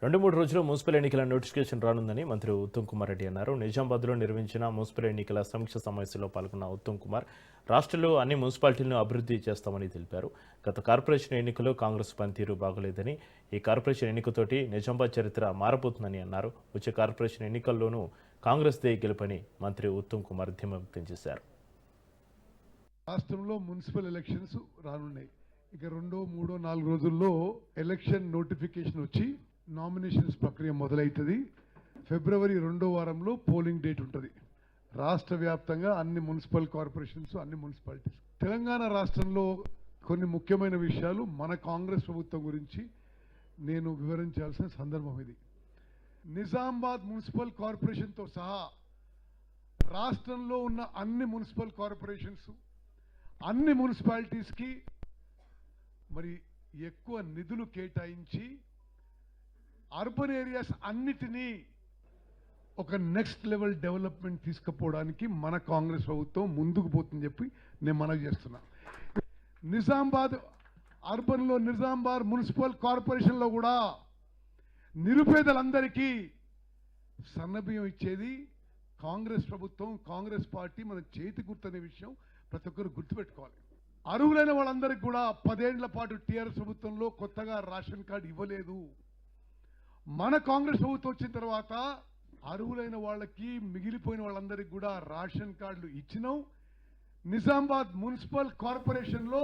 2-3 రోజుల్లో మున్సిపల్ ఎన్నికల నోటిఫికేషన్ రానుందని మంత్రి ఉత్తమ్ కుమార్ రెడ్డి అన్నారు. నిజామాబాద్లో నిర్వహించిన మున్సిపల్ ఎన్నికల సమీక్ష సమావేశంలో పాల్గొన్న ఉత్తమ్ కుమార్ రాష్ట్రంలో అన్ని మున్సిపాలిటీలను అభివృద్ధి చేస్తామని తెలిపారు. గత కార్పొరేషన్ ఎన్నికల్లో కాంగ్రెస్ పనితీరు బాగోలేదని, ఈ కార్పొరేషన్ ఎన్నికతోటి నిజామాబాద్ చరిత్ర మారబోతుందని అన్నారు. వచ్చే కార్పొరేషన్ ఎన్నికల్లోనూ కాంగ్రెస్దే గెలుపని మంత్రి ఉత్తమ్ కుమార్ ధీమా వ్యక్తం చేశారు. రాష్ట్రంలో మున్సిపల్ ఎలక్షన్స్ రానున్నాయి. ఇక 2, 3, 4 రోజుల్లో ఎలక్షన్ నోటిఫికేషన్ వచ్చి నామినేషన్స్ ప్రక్రియ మొదలవుతుంది. ఫిబ్రవరి 2వ వారంలో పోలింగ్ డేట్ ఉంటుంది. రాష్ట్ర వ్యాప్తంగా అన్ని మున్సిపల్ కార్పొరేషన్స్, అన్ని మున్సిపాలిటీస్. తెలంగాణ రాష్ట్రంలో కొన్ని ముఖ్యమైన విషయాలు మన కాంగ్రెస్ ప్రభుత్వం గురించి నేను వివరించాల్సిన సందర్భం ఇది. నిజామాబాద్ మున్సిపల్ కార్పొరేషన్తో సహా రాష్ట్రంలో ఉన్న అన్ని మున్సిపల్ కార్పొరేషన్స్, అన్ని మున్సిపాలిటీస్కి మరి ఎక్కువ నిధులు కేటాయించి అర్బన్ ఏరియాస్ అన్నిటినీ ఒక నెక్స్ట్ లెవెల్ డెవలప్మెంట్ తీసుకుపోవడానికి మన కాంగ్రెస్ ప్రభుత్వం ముందుకు పోతుందని చెప్పి నేను మనవి చేస్తున్నా. నిజామాబాద్ అర్బన్లో, నిజామాబాద్ మున్సిపల్ కార్పొరేషన్లో కూడా నిరుపేదలందరికీ సన్నబియ్యం ఇచ్చేది కాంగ్రెస్ ప్రభుత్వం, కాంగ్రెస్ పార్టీ మన చేతి గుర్తనే విషయం ప్రతి ఒక్కరు గుర్తుపెట్టుకోవాలి. అర్హులైన వాళ్ళందరికీ కూడా 10 ఏళ్ల పాటు టీఆర్ఎస్ ప్రభుత్వంలో కొత్తగా రేషన్ కార్డు ఇవ్వలేదు. మన కాంగ్రెస్ ప్రభుత్వం వచ్చిన తర్వాత అర్హులైన వాళ్ళకి, మిగిలిపోయిన వాళ్ళందరికీ కూడా రేషన్ కార్డులు ఇచ్చినాం. నిజామాబాద్ మున్సిపల్ కార్పొరేషన్లో